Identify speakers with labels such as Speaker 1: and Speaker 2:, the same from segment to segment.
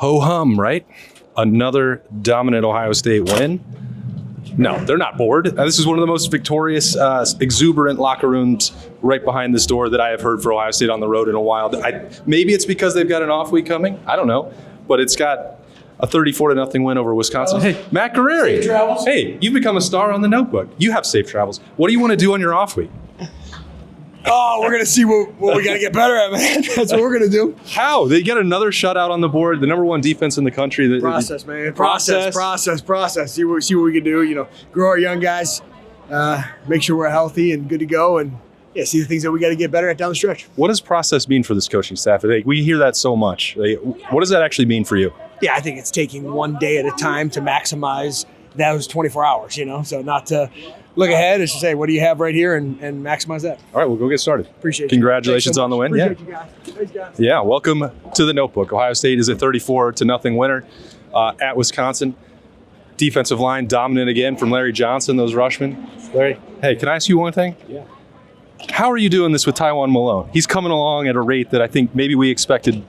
Speaker 1: Ho-hum, right? Another dominant Ohio State win. No, they're not bored. This is one of the most victorious, exuberant locker rooms right behind this door that I have heard for Ohio State on the road in a while. Maybe it's because they've got an off week coming. I don't know. But it's got a 34-0 win over Wisconsin. Hey, Matt Guerrieri.
Speaker 2: Safe travels.
Speaker 1: Hey, you've become a star on the Notebook. You have safe travels. What do you want to do on your off week?
Speaker 2: Oh, we're going to see what we got to get better at, man. That's what we're going to do.
Speaker 1: How? They get another shutout on the board, the number one defense in the country.
Speaker 2: Process, man. Process. See what we can do. Grow our young guys, make sure we're healthy and good to go, and see the things that we got to get better at down the stretch.
Speaker 1: What does process mean for this coaching staff? We hear that so much. What does that actually mean for you?
Speaker 2: Yeah, I think it's taking one day at a time to maximize those 24 hours, So not to look ahead, it's to say, what do you have right here and maximize that.
Speaker 1: All right, we'll go get started.
Speaker 2: Appreciate it.
Speaker 1: Congratulations on the win.
Speaker 2: Appreciate you guys. Thanks, guys.
Speaker 1: Yeah, welcome to the Notebook. Ohio State is a 34-0 winner at Wisconsin. Defensive line dominant again from Larry Johnson, those rushmen. Larry, hey, can I ask you one thing?
Speaker 3: Yeah.
Speaker 1: How are you doing this with Taiwan Malone? He's coming along at a rate that I think maybe we expected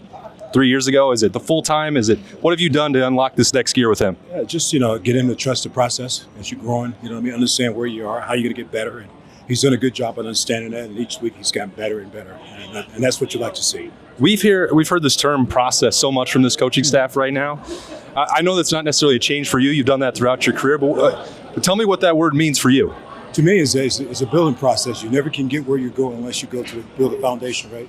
Speaker 1: 3 years ago. Is it the full time? What have you done to unlock this next gear with him?
Speaker 3: Yeah, just, get him to trust the process as you're growing, understand where you are, how you're going to get better. And he's done a good job of understanding that. And each week he's gotten better and better. And that's what you like to see.
Speaker 1: We've heard this term process so much from this coaching staff right now. I know that's not necessarily a change for you. You've done that throughout your career, but tell me what that word means for you.
Speaker 3: To me, it's a building process. You never can get where you're going unless you go to build a foundation, right?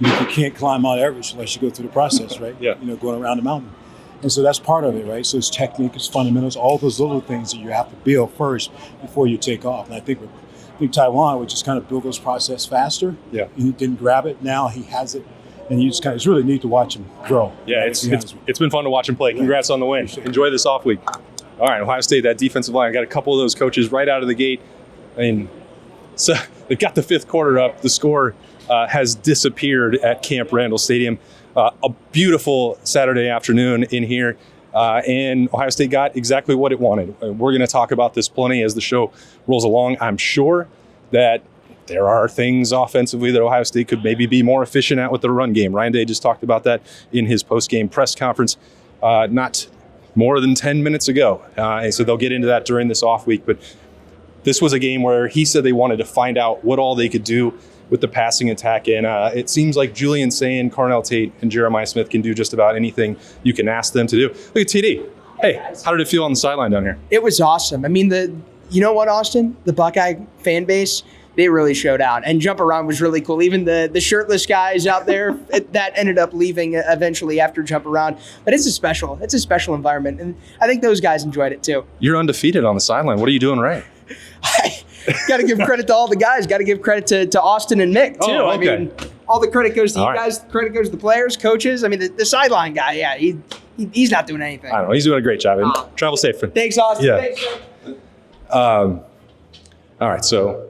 Speaker 3: You can't climb Mount Everest unless you go through the process, right?
Speaker 1: Yeah.
Speaker 3: Going around the mountain. And so that's part of it, right? So it's technique, it's fundamentals, all those little things that you have to build first before you take off. And I think Taiwan would just kind of build those process faster.
Speaker 1: Yeah.
Speaker 3: He didn't grab it. Now he has it. And you just it's really neat to watch him grow.
Speaker 1: Yeah, it's been fun to watch him play. Congrats on the win. Enjoy this off week. All right, Ohio State, that defensive line, got a couple of those coaches right out of the gate. So they've got the fifth quarter up. The score has disappeared at Camp Randall Stadium. A beautiful Saturday afternoon in here, and Ohio State got exactly what it wanted. We're going to talk about this plenty as the show rolls along. I'm sure that there are things offensively that Ohio State could maybe be more efficient at with the run game. Ryan Day just talked about that in his post-game press conference not more than 10 minutes ago. And so they'll get into that during this off week. But this was a game where he said they wanted to find out what all they could do with the passing attack. And it seems like Julian Sayin, Carnell Tate, and Jeremiah Smith can do just about anything you can ask them to do. Look at TD. Hey, how did it feel on the sideline down here?
Speaker 4: It was awesome. I mean, you know what, Austin? The Buckeye fan base, they really showed out. And jump around was really cool. Even the shirtless guys out there that ended up leaving eventually after jump around. But it's a special environment. And I think those guys enjoyed it too.
Speaker 1: You're undefeated on the sideline. What are you doing right?
Speaker 4: Got to give credit to all the guys. Got to give credit to Austin and Mick, too.
Speaker 1: Oh, okay.
Speaker 4: I mean, all the credit goes to
Speaker 1: all
Speaker 4: you guys. The credit goes to the players, coaches. I mean, the sideline guy, yeah, he's not doing anything.
Speaker 1: I don't know. He's doing a great job. And travel safe.
Speaker 4: Thanks, Austin.
Speaker 1: Yeah.
Speaker 4: Thanks,
Speaker 1: all right, so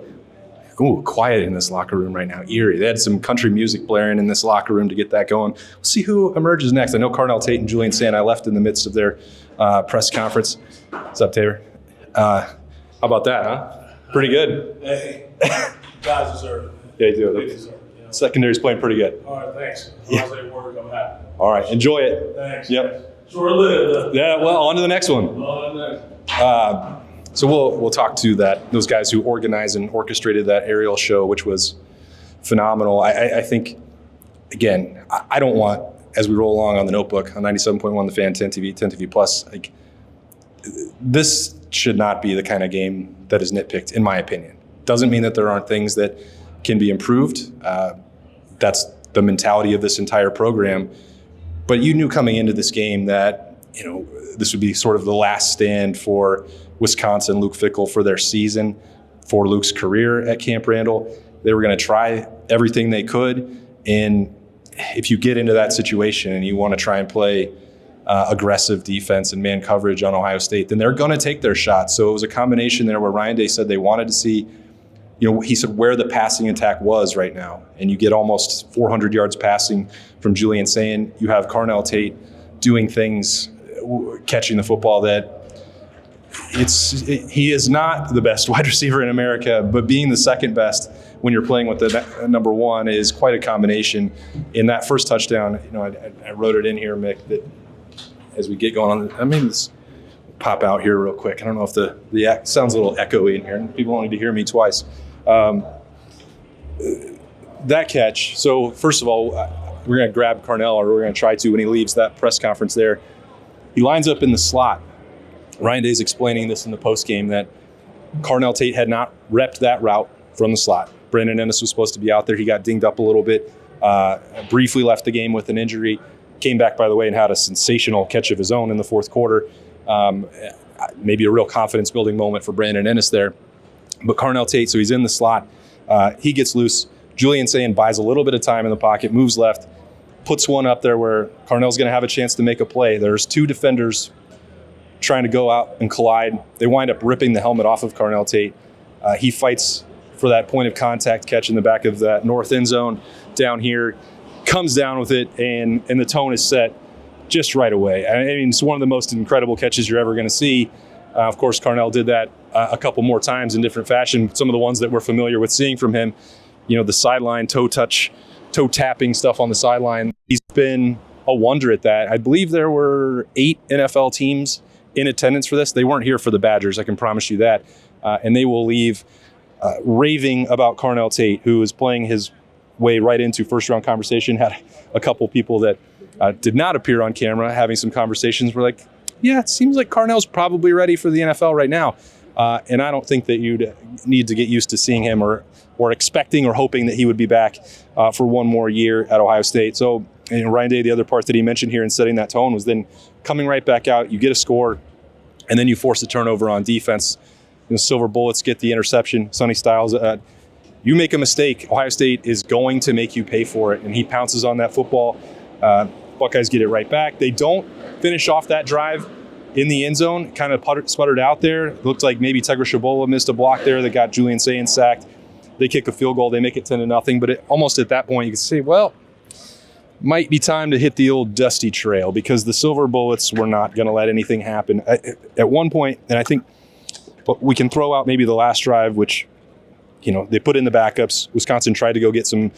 Speaker 1: quiet in this locker room right now. Eerie. They had some country music blaring in this locker room to get that going. We'll see who emerges next. I know Carnell Tate and Julian Sayin, I left in the midst of their press conference. What's up, Taylor? How about that, huh? Pretty good.
Speaker 5: Hey, guys deserve it.
Speaker 1: Yeah, you do.
Speaker 5: They deserve it. Yeah.
Speaker 1: Secondary's playing pretty good.
Speaker 5: All right, thanks.
Speaker 1: Yeah.
Speaker 5: I'll say work, I'm happy.
Speaker 1: All right, enjoy it.
Speaker 5: Thanks.
Speaker 1: Yep.
Speaker 5: Short lived.
Speaker 1: Yeah, well, on to the next one.
Speaker 5: On to the next.
Speaker 1: So we'll talk to those guys who organized and orchestrated that aerial show, which was phenomenal. I think, again, I don't want, as we roll along on the Notebook, on 97.1 The Fan, 10 TV Plus, like, this should not be the kind of game that is nitpicked, in my opinion. Doesn't mean that there aren't things that can be improved. That's the mentality of this entire program. But you knew coming into this game that, this would be sort of the last stand for Wisconsin, Luke Fickell, for their season, for Luke's career at Camp Randall. They were going to try everything they could. And if you get into that situation and you want to try and play aggressive defense and man coverage on Ohio State, then they're going to take their shots. So it was a combination there where Ryan Day said they wanted to see, he said where the passing attack was right now. And you get almost 400 yards passing from Julian Sayin. You have Tate doing things, catching the football that he is not the best wide receiver in America, but being the second best when you're playing with the number one is quite a combination. In that first touchdown, I wrote it in here, Mick, that as we get going on. I mean, let's pop out here real quick. I don't know if the sounds a little echoey in here, and people don't need to hear me twice. That catch. So first of all, we're going to grab Carnell, or we're going to try to when he leaves that press conference there. He lines up in the slot. Ryan Day's explaining this in the postgame that Carnell Tate had not repped that route from the slot. Brandon Ennis was supposed to be out there. He got dinged up a little bit, briefly left the game with an injury, came back, by the way, and had a sensational catch of his own in the fourth quarter. Maybe a real confidence-building moment for Brandon Ennis there. But Carnell Tate, so he's in the slot. He gets loose. Julian Sayin buys a little bit of time in the pocket, moves left, puts one up there where Carnell's going to have a chance to make a play. There's two defenders trying to go out and collide. They wind up ripping the helmet off of Carnell Tate. He fights for that point of contact catch in the back of that north end zone down here, comes down with it, and the tone is set just right away. I mean, it's one of the most incredible catches you're ever going to see. Of course, Carnell did that a couple more times in different fashion. Some of the ones that we're familiar with seeing from him, the sideline toe tapping stuff on the sideline. He's been a wonder at that. I believe there were 8 NFL teams in attendance for this. They weren't here for the Badgers, I can promise you that. And they will leave raving about Carnell Tate, who is playing his way right into first-round conversation. Had a couple people that did not appear on camera having some conversations. We're like, yeah, it seems like Carnell's probably ready for the NFL right now. And I don't think that you'd need to get used to seeing him or expecting or hoping that he would be back for one more year at Ohio State. So Ryan Day, the other part that he mentioned here in setting that tone was then coming right back out, you get a score, and then you force a turnover on defense. Silver Bullets get the interception. Sonny Styles, you make a mistake, Ohio State is going to make you pay for it. And he pounces on that football. Buckeyes get it right back. They don't finish off that drive in the end zone, kind of sputtered out there. It looked like maybe Tegra Shabola missed a block there that got Julian Sayin sacked. They kick a field goal. They make it 10-0. But almost at that point, you can say, well, might be time to hit the old dusty trail, because the Silver Bullets were not going to let anything happen. At one point, and I think we can throw out maybe the last drive, which, they put in the backups. Wisconsin tried to go get some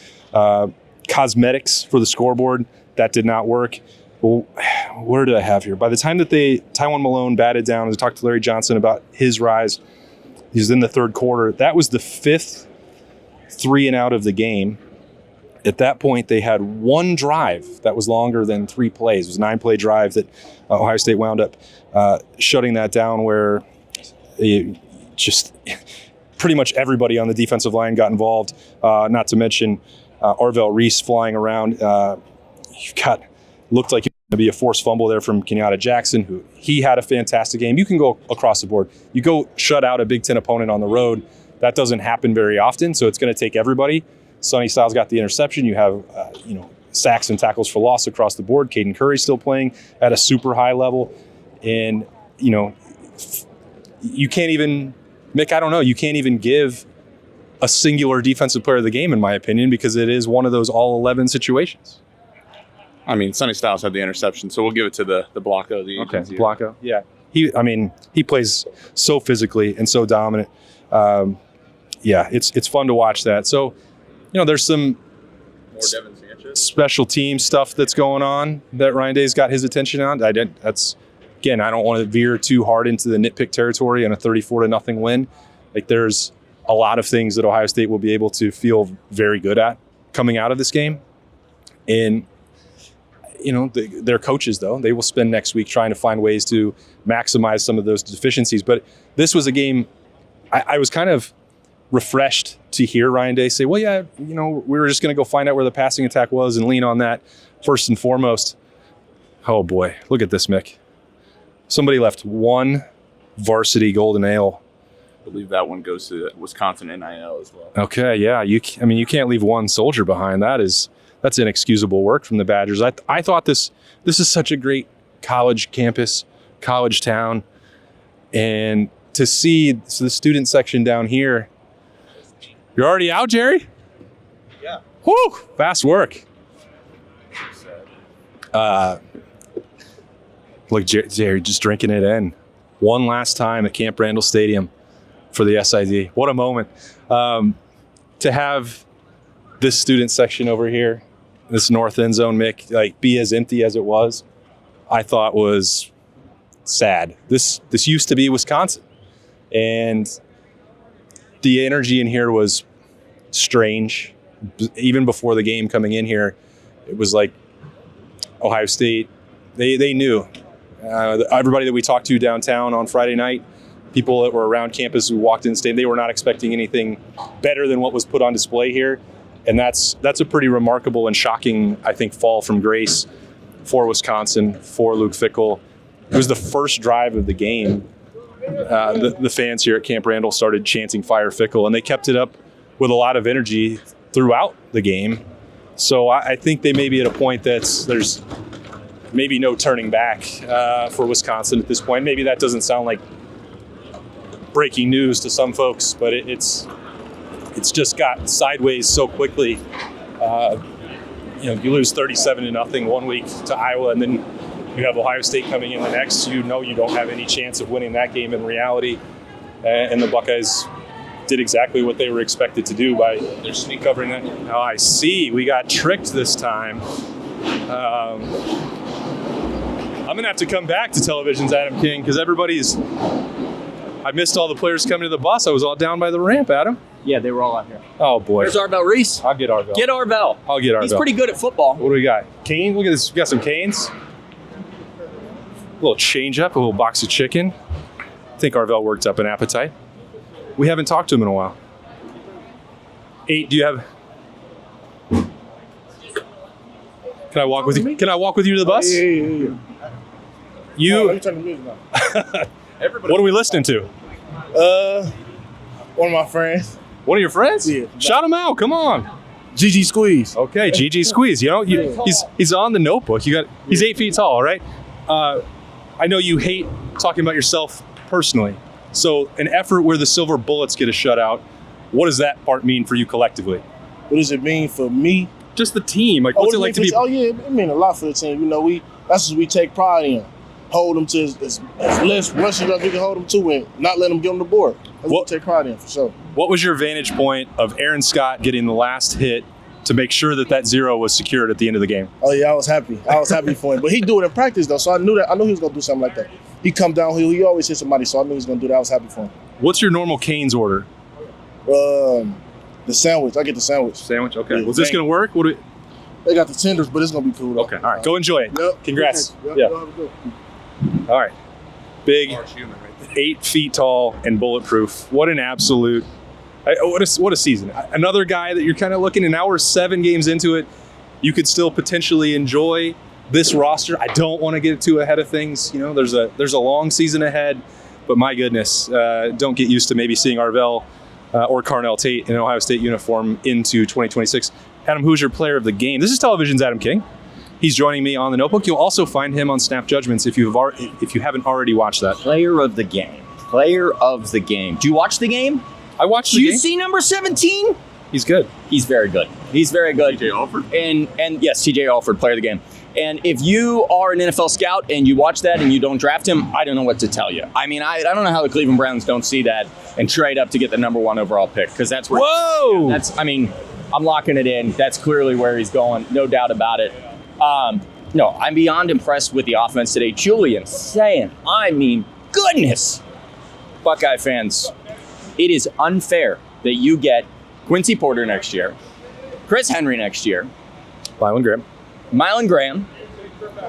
Speaker 1: cosmetics for the scoreboard. That did not work. Well, where did I have here? By the time that Taiwan Malone batted down, as I talked to Larry Johnson about his rise, he was in the third quarter. That was the 5th 3-and-out of the game. At that point, they had one drive that was longer than 3 plays. It was a 9-play drive that Ohio State wound up shutting that down, where just pretty much everybody on the defensive line got involved, not to mention Arvell Reese flying around. Looked like it was going to be a forced fumble there from Kenyatta Jackson, he had a fantastic game. You can go across the board. You go shut out a Big Ten opponent on the road. That doesn't happen very often, so it's going to take everybody. Sonny Styles got the interception. You have, sacks and tackles for loss across the board. Caden Curry still playing at a super high level. And, you can't even, Mick, I don't know, you can't even give a singular defensive player of the game, in my opinion, because it is one of those all 11 situations.
Speaker 6: I mean, Sonny Styles had the interception, so we'll give it to the Blocko.
Speaker 1: Okay, Blocko, yeah. He plays so physically and so dominant. It's fun to watch that. So, there's some special team stuff that's going on that Ryan Day's got his attention on. I don't want to veer too hard into the nitpick territory on a 34-0 win. Like, there's a lot of things that Ohio State will be able to feel very good at coming out of this game. And their coaches, though, they will spend next week trying to find ways to maximize some of those deficiencies. But this was a game I was kind of refreshed to hear Ryan Day say, well, yeah, we were just going to go find out where the passing attack was and lean on that first and foremost. Oh, boy. Look at this, Mick. Somebody left one varsity golden ale.
Speaker 6: I believe that one goes to Wisconsin NIL as well.
Speaker 1: Okay, yeah. You can't leave one soldier behind. That's inexcusable work from the Badgers. I thought this is such a great college campus, college town. And to see the student section down here. You're already out, Jerry?
Speaker 6: Yeah.
Speaker 1: Whew, fast work. Look, Jerry just drinking it in. One last time at Camp Randall Stadium for the SID. What a moment. To have this student section over here, this north end zone, Mick, be as empty as it was. I thought was sad. This used to be Wisconsin, and the energy in here was strange. Even before the game coming in here, it was like Ohio State. They knew. Everybody that we talked to downtown on Friday night, people that were around campus who walked in the stadium, they were not expecting anything better than what was put on display here. And that's a pretty remarkable and shocking, I think, fall from grace for Wisconsin, for Luke Fickell. It was the first drive of the game. The fans here at Camp Randall started chanting "Fire Fickell," and they kept it up with a lot of energy throughout the game. So I think they may be at a point there's maybe no turning back for Wisconsin at this point. Maybe that doesn't sound like breaking news to some folks, but it's just got sideways so quickly. You lose 37-0 one week to Iowa, and then you have Ohio State coming in the next. You don't have any chance of winning that game in reality. And the Buckeyes did exactly what they were expected to do by their sneak covering that. Oh, I see. We got tricked this time. I'm going to have to come back to television's Adam King because I missed all the players coming to the bus. I was all down by the ramp, Adam.
Speaker 7: Yeah, they were all out here.
Speaker 1: Oh, boy.
Speaker 7: There's Arvell Reese.
Speaker 1: I'll get Arvell.
Speaker 7: Get Arvell.
Speaker 1: I'll get Arvell.
Speaker 7: He's pretty good at football.
Speaker 1: What do we got? Cane? Look at this. We got some canes. A little change up, a little box of chicken. I think Arvell worked up an appetite. We haven't talked to him in a while. 8, do you have... Can I walk with you? Can I walk with you to the bus?
Speaker 2: Yeah.
Speaker 1: You...
Speaker 2: Let me turn the music on.
Speaker 1: What are we listening to?
Speaker 2: One of my friends.
Speaker 1: One of your friends?
Speaker 2: Yeah.
Speaker 1: Shout him out. Come on.
Speaker 2: GG Squeeze.
Speaker 1: Okay, GG Squeeze. He's on the notebook. He's 8 feet tall, right? I know you hate talking about yourself personally. So an effort where the Silver Bullets get a shutout, what does that part mean for you collectively?
Speaker 8: What does it mean for me?
Speaker 1: Just the team. Like, what's it like to be?
Speaker 8: Oh yeah, it means a lot for the team. That's what we take pride in. Hold them to as less rushes as we can hold them to, and not let them get on the board. That's what we take pride in for sure.
Speaker 1: What was your vantage point of Aaron Scott getting the last hit to make sure that 0 was secured at the end of the game?
Speaker 8: Oh yeah, I was happy. For him. But he do it in practice though, so I knew he was gonna do something like that. He come downhill, he always hit somebody, so I knew he was gonna do that. I was happy for him.
Speaker 1: What's your normal Canes order?
Speaker 8: The sandwich. I get the sandwich.
Speaker 1: Sandwich. Okay.
Speaker 8: Yeah,
Speaker 1: Was this gonna work?
Speaker 8: They got the tenders, but it's gonna be cool though.
Speaker 1: Okay. All right. Go enjoy it.
Speaker 8: Yep.
Speaker 1: Congrats.
Speaker 8: Yep.
Speaker 1: Yeah.
Speaker 8: Have a good one.
Speaker 1: All right. Big, 8 feet tall and bulletproof. What an absolute, what a season. Another guy that you're kind of looking, and now we're 7 games into it. You could still potentially enjoy this roster. I don't want to get too ahead of things. There's a long season ahead, but my goodness, don't get used to maybe seeing Arvell or Carnell Tate in an Ohio State uniform into 2026. Adam, who's your player of the game? This is television's Adam King. He's joining me on the notebook. You'll also find him on Snap Judgments if you haven't already watched that.
Speaker 7: Player of the game. Player of the game. Do you watch the game?
Speaker 1: I watched the
Speaker 7: Do
Speaker 1: game.
Speaker 7: you see number 17?
Speaker 1: He's good.
Speaker 7: He's very good. He's very good.
Speaker 6: TJ Alford?
Speaker 7: And yes, TJ Alford, player of the game. And if you are an NFL scout and you watch that and you don't draft him, I don't know what to tell you. I mean, I don't know how the Cleveland Browns don't see that and trade up to get the number 1 overall pick, because that's where.
Speaker 1: Whoa!
Speaker 7: I'm locking it in. That's clearly where he's going, no doubt about it. No, I'm beyond impressed with the offense today. Julian saying, goodness, Buckeye fans, it is unfair that you get Quincy Porter next year, Chris Henry next year, Mylan Graham.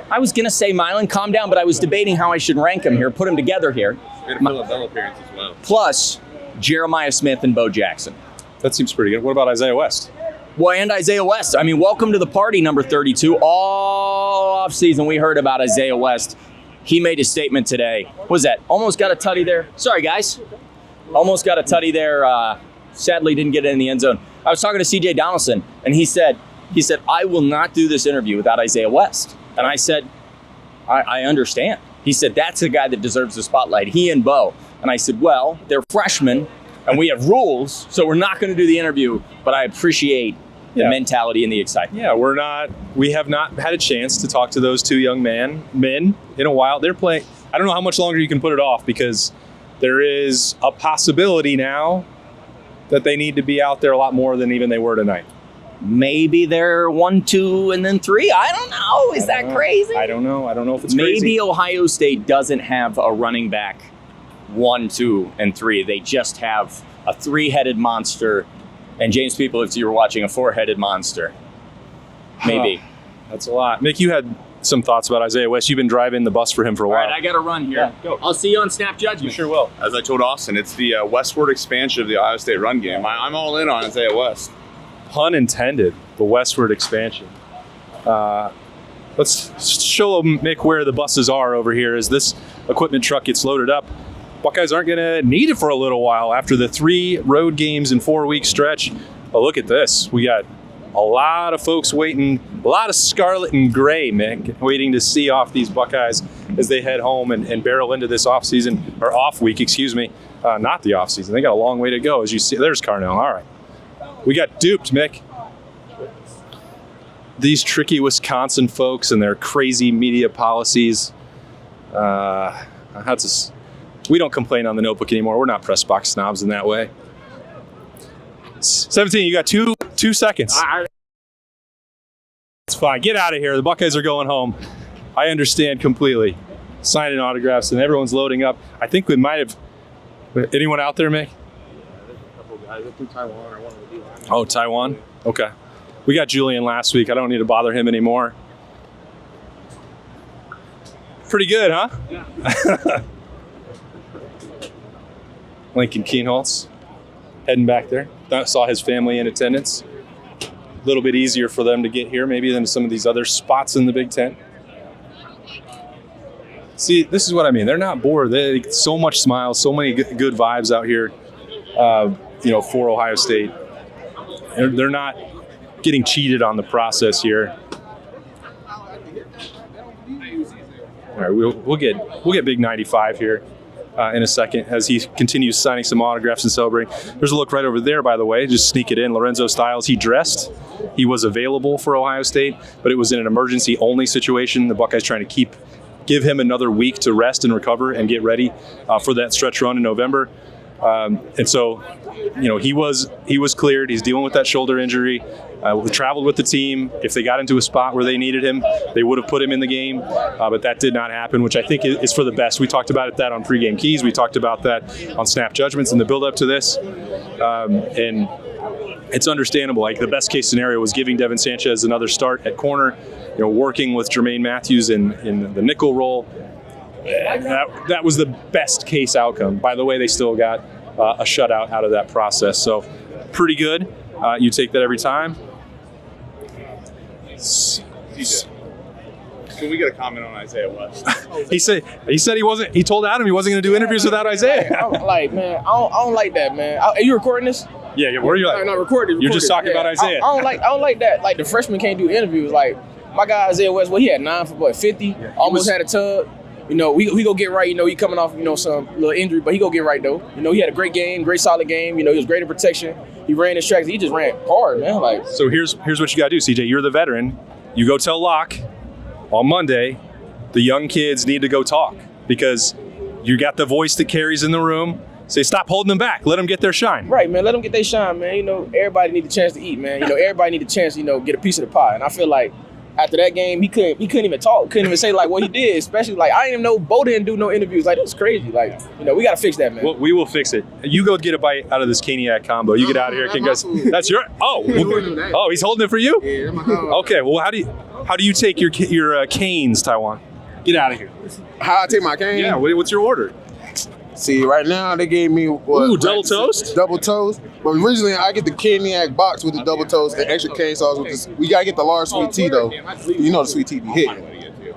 Speaker 7: I was going to say Mylan, calm down, but I was debating how I should rank them here, put them together here.
Speaker 6: And a Philip Bell appearance as well.
Speaker 7: Plus Jeremiah Smith and Bo Jackson.
Speaker 1: That seems pretty good. What about Isaiah West?
Speaker 7: Well, and Isaiah West. Welcome to the party, number 32. All offseason, we heard about Isaiah West. He made a statement today. What was that? Almost got a tutty there. Sorry, guys. Almost got a tutty there. Sadly, didn't get it in the end zone. I was talking to CJ Donaldson, and he said, I will not do this interview without Isaiah West. And I said, I understand. He said, that's the guy that deserves the spotlight, he and Bo. And I said, well, they're freshmen, and we have rules, so we're not going to do the interview, but I appreciate the mentality and the excitement.
Speaker 1: Yeah, we have not had a chance to talk to those 2 young men in a while. They're playing. I don't know how much longer you can put it off, because there is a possibility now that they need to be out there a lot more than even they were tonight.
Speaker 7: Maybe they're 1, 2, and then 3. I don't know. Is that crazy?
Speaker 1: I don't know. I don't know if it's
Speaker 7: Maybe
Speaker 1: crazy.
Speaker 7: Ohio State doesn't have a running back 1, 2, and 3. They just have a 3-headed monster. And James People, if you were watching, a 4-headed monster. Maybe.
Speaker 1: That's a lot. Mick, you had some thoughts about Isaiah West. You've been driving the bus for him for a
Speaker 7: All
Speaker 1: while.
Speaker 7: right, I got to run here.
Speaker 1: Yeah, go.
Speaker 7: I'll see you on Snap Judgment.
Speaker 1: You sure will.
Speaker 6: As I told Austin, it's the westward expansion of the Ohio State run game. I'm all in on Isaiah West.
Speaker 1: Pun intended, the westward expansion. Let's show Mick where the buses are over here as this equipment truck gets loaded up. Buckeyes aren't going to need it for a little while after the 3 road games in 4-week stretch. But look at this. We got a lot of folks waiting, a lot of scarlet and gray, Mick, waiting to see off these Buckeyes as they head home and barrel into this off week, excuse me. Not the off season. They got a long way to go. As you see, there's Carnell. All right. We got duped, Mick. These tricky Wisconsin folks and their crazy media policies. We don't complain on the notebook anymore. We're not press box snobs in that way. 17, you got two seconds. It's fine. Get out of here. The Buckeyes are going home. I understand completely. Signing autographs and everyone's loading up. I think we might have. Anyone out there, Mick? Oh, Taiwan? Okay. We got Julian last week. I don't need to bother him anymore. Pretty good, huh? Yeah. Lincoln Keenholz heading back there. Saw his family in attendance. A little bit easier for them to get here maybe than some of these other spots in the Big Ten. See, this is what I mean. They're not bored. So much smiles, so many good vibes out here, for Ohio State. They're not getting cheated on the process here. All right, we'll get Big 95 here in a second as he continues signing some autographs and celebrating. There's a look right over there, by the way. Just sneak it in. Lorenzo Styles, he dressed. He was available for Ohio State, but it was in an emergency-only situation. The Buckeyes trying to give him another week to rest and recover and get ready for that stretch run in November. And so, he was cleared. He's dealing with that shoulder injury. We traveled with the team. If they got into a spot where they needed him, they would have put him in the game. But that did not happen, which I think is for the best. We talked about that on pregame keys. We talked about that on snap judgments in the build-up to this. And it's understandable. Like, the best case scenario was giving Devin Sanchez another start at corner, working with Jermaine Matthews in the nickel role. That was the best case outcome. By the way, they still got a shutout out of that process. So pretty good. You take that every time.
Speaker 6: Can we get a comment on Isaiah West?
Speaker 1: He said he wasn't. He told Adam he wasn't going to do interviews without Isaiah.
Speaker 9: I don't like that, man. Are you recording this?
Speaker 1: Yeah. Where are you?
Speaker 9: No, recorded.
Speaker 1: You're just talking about Isaiah.
Speaker 9: I don't like that. Like, the freshmen can't do interviews. Like, my guy Isaiah West, he had 9 for 50. Yeah, almost had a tub. We go get right. He coming off, some little injury, but he go get right though. He had a great game, great solid game. He was great in protection. He ran his tracks. He just ran hard, man. Like,
Speaker 1: so here's what you got to do, CJ. You're the veteran. You go tell Locke on Monday, the young kids need to go talk because you got the voice that carries in the room. Say, stop holding them back. Let them get their shine.
Speaker 9: Right, man. Let them get their shine, man. Everybody need a chance to eat, man. Everybody need a chance, get a piece of the pie. And I feel like after that game, he couldn't even talk. Couldn't even say like what he did. Especially like, I didn't even know Bo didn't do no interviews. Like, that's crazy. Like, we gotta fix that, man.
Speaker 1: Well, we will fix it. You go get a bite out of this Caniac combo. You get out of here, That's your. Oh, he's holding it for you.
Speaker 9: Yeah, that's my dog.
Speaker 1: Okay. Well, how do you take your canes, Taiwan? Get out of here.
Speaker 10: How I take my cane?
Speaker 1: Yeah. What's your order?
Speaker 10: See, right now they gave me
Speaker 1: double toast.
Speaker 10: Double toast. But originally I get the Caniac box with the double toast and extra cane sauce with this. We gotta get the large sweet tea though. The sweet tea be hitting.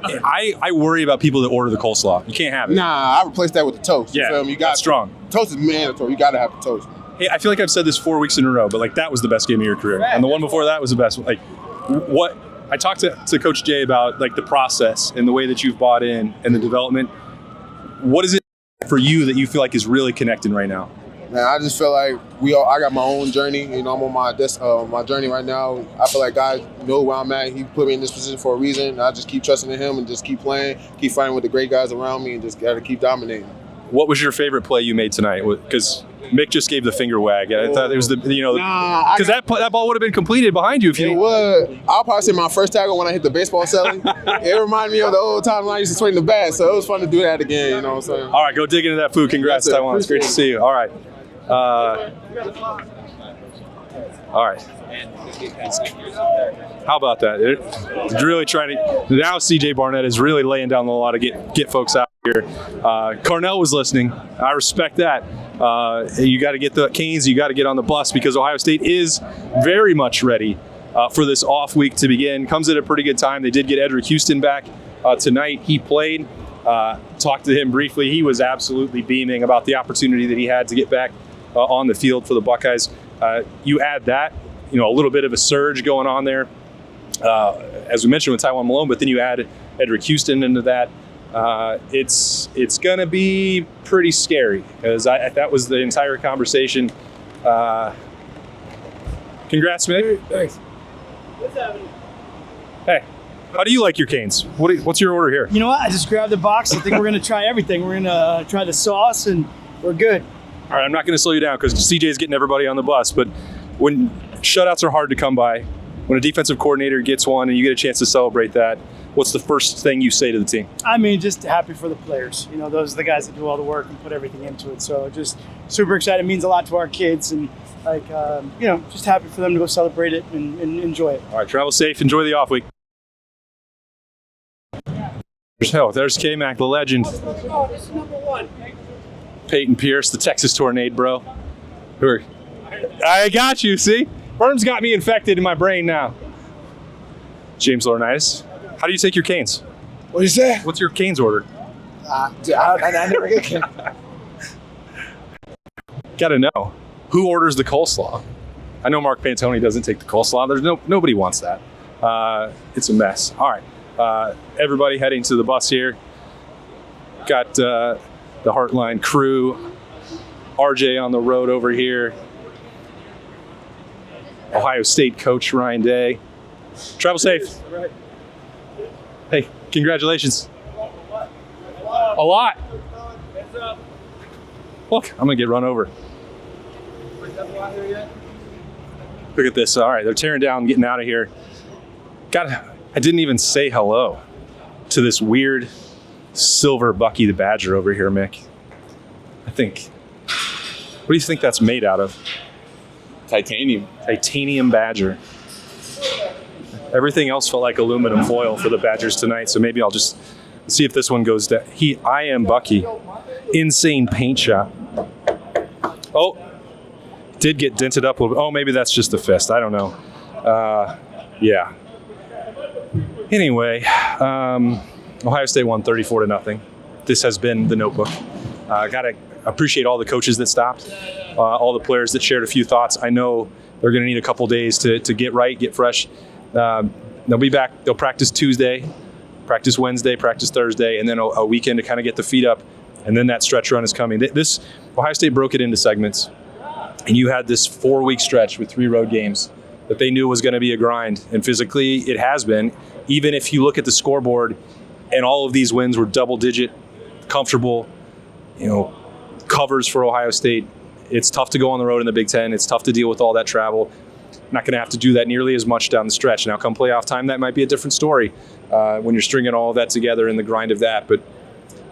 Speaker 1: I worry about people that order the coleslaw. You can't have it.
Speaker 10: Nah, I replace that with the toast.
Speaker 1: Yeah,
Speaker 10: you feel me? You got
Speaker 1: strong.
Speaker 10: Toast is mandatory. You gotta have the toast.
Speaker 1: Hey, I feel like I've said this 4 weeks in a row, but like that was the best game of your career, and the one before that was the best. Like, what I talked to Coach Jay about, like the process and the way that you've bought in and the development. What is it for you that you feel like is really connecting right now?
Speaker 10: Man, I just feel like I got my own journey. I'm on my journey right now. I feel like God knows where I'm at. He put me in this position for a reason. I just keep trusting in Him and just keep playing, keep fighting with the great guys around me, and just got to keep dominating.
Speaker 1: What was your favorite play you made tonight? Because Mick just gave the finger wag. I thought it was because that ball would have been completed behind you if you.
Speaker 10: It would. I'll probably say my first tackle when I hit the baseball celly. It reminded me of the old time when I used to swing the bat, so it was fun to do that again. You know what I'm saying?
Speaker 1: All right, go dig into that food. Congrats, Taiwan. It's great to see you. All right. All right. How about that? It's really trying to. Now CJ Barnett is really laying down the law to get folks out here. Carnell was listening. I respect that. You got to get the Canes. You got to get on the bus because Ohio State is very much ready for this off week to begin. Comes at a pretty good time. They did get Edric Houston back tonight. He played. Talked to him briefly. He was absolutely beaming about the opportunity that he had to get back on the field for the Buckeyes. You add that, a little bit of a surge going on there, as we mentioned with Taiwan Malone, but then you add Edric Houston into that. It's going to be pretty scary because that was the entire conversation. Congrats, Mick.
Speaker 11: Thanks.
Speaker 1: Hey, how do you like your Canes? What's your order here?
Speaker 11: You know what? I just grabbed the box. I think we're going to try everything. We're going to try the sauce, and we're good.
Speaker 1: All right, I'm not going to slow you down because CJ's getting everybody on the bus, but when shutouts are hard to come by, when a defensive coordinator gets one and you get a chance to celebrate that, what's the first thing you say to the team?
Speaker 11: I mean, just happy for the players. Those are the guys that do all the work and put everything into it. So just super excited. It means a lot to our kids, and just happy for them to go celebrate it and enjoy it.
Speaker 1: All right, travel safe. Enjoy the off week. There's K-Mac, the legend.
Speaker 11: Oh, this is number 1.
Speaker 1: Peyton Pierce, the Texas Tornado, bro. I got you, see? Berm's got me infected in my brain now. James Laurinaitis, how do you take your Canes?
Speaker 2: What do you say?
Speaker 1: What's your Canes order?
Speaker 2: I never get Canes.
Speaker 1: Gotta know. Who orders the coleslaw? I know Mark Pantoni doesn't take the coleslaw. There's nobody wants that. It's a mess. All right. Everybody heading to the bus here. Got the Heartline crew. RJ on the road over here. Ohio State coach Ryan Day. Travel safe. Hey, congratulations. A lot. Look, I'm going to get run over. Look at this. All right, they're tearing down, getting out of here. I didn't even say hello to this weird silver Bucky the Badger over here, Mick. What do you think that's made out of?
Speaker 6: Titanium.
Speaker 1: Titanium Badger. Everything else felt like aluminum foil for the Badgers tonight, so maybe I'll just see if this one goes down. I am Bucky. Insane paint job. Oh, did get dented up a little bit. Oh, maybe that's just the fist. I don't know. Yeah. Anyway, Ohio State won 34-0. This has been the Notebook. Got to appreciate all the coaches that stopped, all the players that shared a few thoughts. I know they're going to need a couple days to get right, get fresh. They'll be back. They'll practice Tuesday, practice Wednesday, practice Thursday, and then a weekend to kind of get the feet up. And then that stretch run is coming. This Ohio State broke it into segments, and you had this 4-week stretch with 3 road games that they knew was going to be a grind. And physically, it has been. Even if you look at the scoreboard, and all of these wins were double-digit, comfortable, covers for Ohio State. It's tough to go on the road in the Big Ten. It's tough to deal with all that travel. Not going to have to do that nearly as much down the stretch. Now, come playoff time, that might be a different story when you're stringing all of that together in the grind of that. But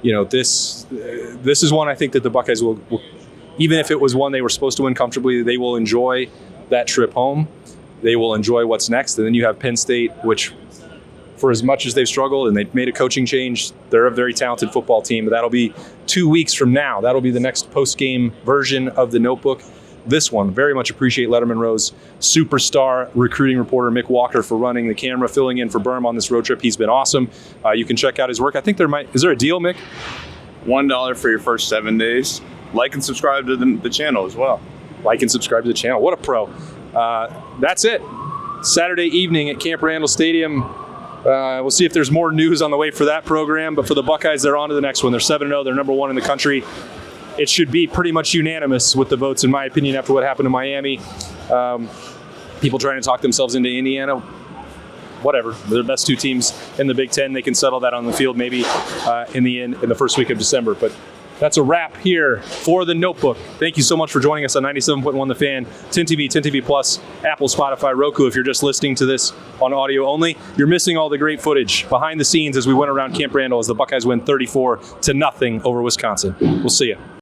Speaker 1: this is one I think that the Buckeyes will, even if it was one they were supposed to win comfortably, they will enjoy that trip home. They will enjoy what's next. And then you have Penn State, which, for as much as they've struggled and they've made a coaching change, they're a very talented football team. But that'll be 2 weeks from now. That'll be the next post-game version of the Notebook. This one, very much appreciate Letterman Rowe's superstar recruiting reporter Mick Walker for running the camera, filling in for Birm on this road trip. He's been awesome. You can check out his work. I think is there a deal, Mick?
Speaker 6: $1 for your first 7 days. Like and subscribe to the channel as well.
Speaker 1: Like and subscribe to the channel. What a pro. That's it. Saturday evening at Camp Randall Stadium. We'll see if there's more news on the way for that program. But for the Buckeyes, they're on to the next one. They're 7-0. They're number 1 in the country. It should be pretty much unanimous with the votes, in my opinion, after what happened to Miami. People trying to talk themselves into Indiana. Whatever. They're the best 2 teams in the Big Ten. They can settle that on the field maybe in the first week of December. But That's a wrap here for The Notebook. Thank you so much for joining us on 97.1 The Fan, 10 TV Plus, Apple, Spotify, Roku. If you're just listening to this on audio only, you're missing all the great footage behind the scenes as we went around Camp Randall as the Buckeyes win 34-0 over Wisconsin. We'll see you.